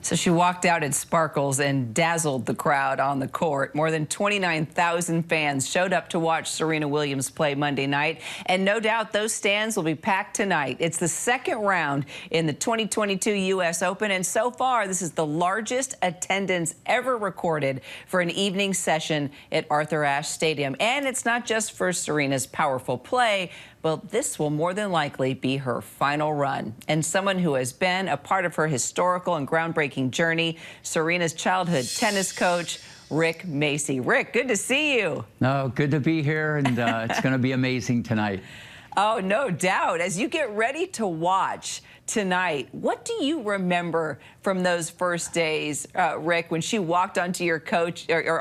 So she walked out in sparkles and dazzled the crowd on the court. More than 29,000 fans showed up to watch Serena Williams play Monday night. And no doubt those stands will be packed tonight. It's the second round in the 2022 U.S. Open. And so far, this is the largest attendance ever recorded for an evening session at Arthur Ashe Stadium. And it's not just for Serena's powerful play. Well, this will more than likely be her final run. And someone who has been a part of her historical and groundbreaking journey, Serena's childhood tennis coach, Rick Macey. Rick, good to see you. No, good to be here, and it's going to be amazing tonight. Oh, no doubt. As you get ready to watch tonight, what do you remember from those first days, Rick, when she walked onto your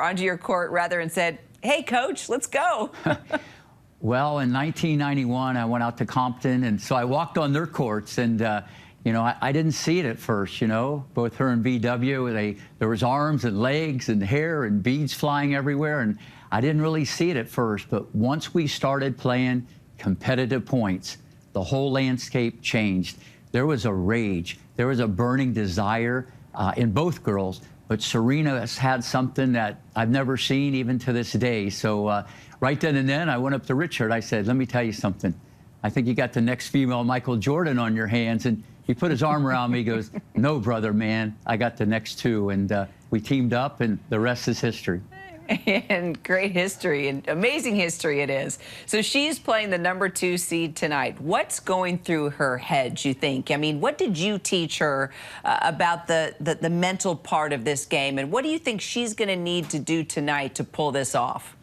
onto your court rather and said, "Hey, coach, let's go"? Well, in 1991, I went out to Compton, and so I walked on their courts, and you know, I didn't see it at first. You know, both her and VW, there was arms and legs and hair and beads flying everywhere, and I didn't really see it at first. But once we started playing competitive points, the whole landscape changed. There was a rage, there was a burning desire in both girls. But Serena has had something that I've never seen even to this day. So right then and then, I went up to Richard. I said, "Let me tell you something. I think you got the next female Michael Jordan on your hands." And he put his arm around me. He goes, "No, brother, man. I got the next two." And we teamed up, and the rest is history. And great history, and amazing history it is. So she's playing the #2 seed tonight. What's going through her head, you think? I mean, what did you teach her about the mental part of this game? And what do you think she's going to need to do tonight to pull this off?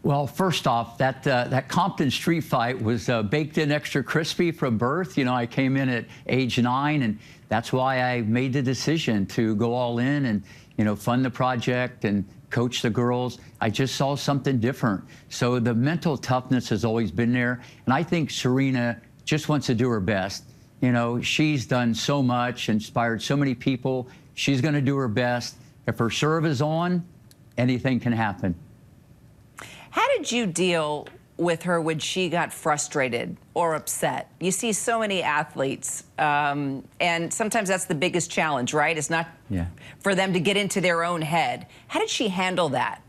Well, first off, that Compton street fight was baked in extra crispy from birth. You know, I came in at age 9, and that's why I made the decision to go all in and, you know, fund the project and coach the girls. I just saw something different. So the mental toughness has always been there. And I think Serena just wants to do her best. You know, she's done so much, inspired so many people. She's going to do her best. If her serve is on, anything can happen. How did you deal with her when she got frustrated or upset? You see so many athletes, and sometimes that's the biggest challenge, right? It's not for them to get into their own head. How did she handle that?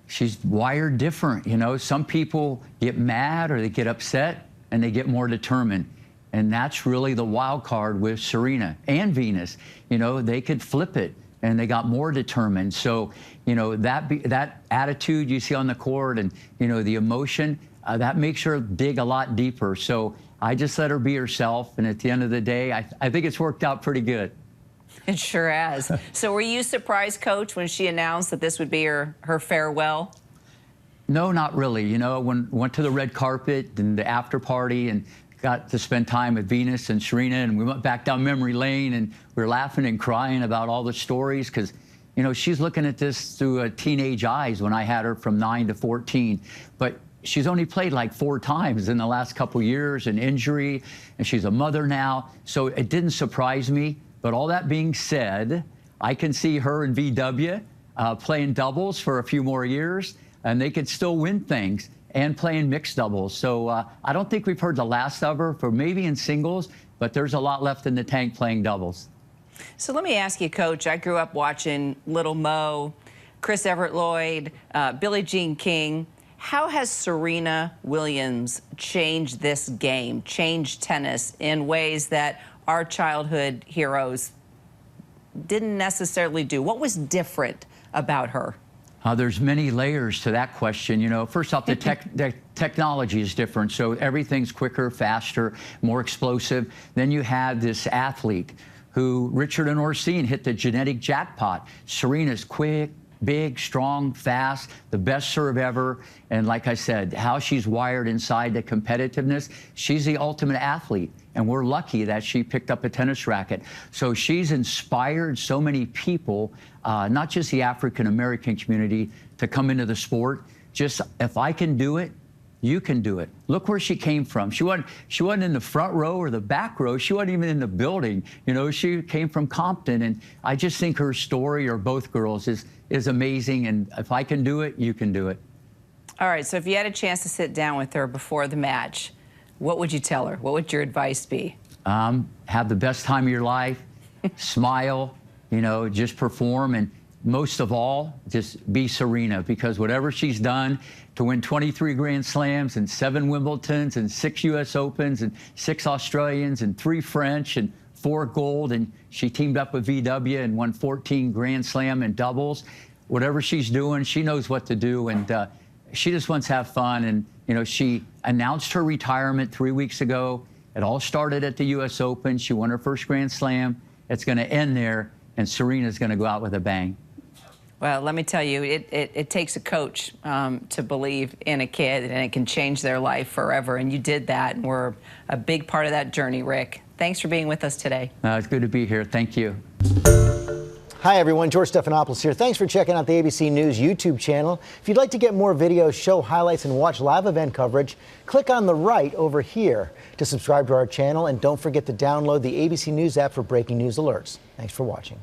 She's wired different. You know, some people get mad or they get upset and they get more determined. And that's really the wild card with Serena and Venus. You know, they could flip it and they got more determined. So, you know, that attitude you see on the court and, you know, the emotion, that makes her dig a lot deeper. So I just let her be herself. And at the end of the day, I think it's worked out pretty good. It sure has. So were you surprised, Coach, when she announced that this would be her farewell? No, not really. You know, went to the red carpet and the after party and got to spend time with Venus and Serena, and we went back down memory lane, and we were laughing and crying about all the stories because, you know, she's looking at this through teenage eyes when I had her from 9 to 14. But she's only played like 4 times in the last couple years, an injury, and she's a mother now. So it didn't surprise me. But all that being said, I can see her and VW playing doubles for a few more years, and they could still win things and playing mixed doubles. So I don't think we've heard the last of her for maybe in singles, but there's a lot left in the tank playing doubles. So let me ask you, Coach, I grew up watching Little Mo, Chris Everett-Lloyd, Billie Jean King. How has Serena Williams changed this game, changed tennis in ways that our childhood heroes didn't necessarily do? What was different about her? There's many layers to that question. You know, first off, the technology is different. So everything's quicker, faster, more explosive. Then you had this athlete who, Richard and Orsine, hit the genetic jackpot. Serena's quick, big, strong, fast, the best serve ever. And like I said, how she's wired inside the competitiveness, she's the ultimate athlete. And we're lucky that she picked up a tennis racket. So she's inspired so many people, not just the African-American community, to come into the sport. Just, if I can do it, you can do it. Look where she came from. She wasn't in the front row or the back row. She wasn't even in the building. You know, she came from Compton. And I just think her story, or both girls, is amazing. And if I can do it, you can do it. All right, so if you had a chance to sit down with her before the match, what would you tell her? What would your advice be? Have the best time of your life, smile, you know, just perform, and most of all, just be Serena, because whatever she's done to win 23 Grand Slams and 7 Wimbledons and 6 U.S. Opens and 6 Australians and 3 French and 4 gold, and she teamed up with VW and won 14 Grand Slam and doubles. Whatever she's doing, she knows what to do, and she just wants to have fun. And, you know, she announced her retirement 3 weeks ago. It all started at the U.S. Open. She won her first Grand Slam. It's going to end there, and Serena's going to go out with a bang. Well, let me tell you, it takes a coach to believe in a kid, and it can change their life forever. And you did that, and we're a big part of that journey, Rick. Thanks for being with us today. It's good to be here. Thank you. Hi, everyone. George Stephanopoulos here. Thanks for checking out the ABC News YouTube channel. If you'd like to get more videos, show highlights, and watch live event coverage, click on the right over here to subscribe to our channel. And don't forget to download the ABC News app for breaking news alerts. Thanks for watching.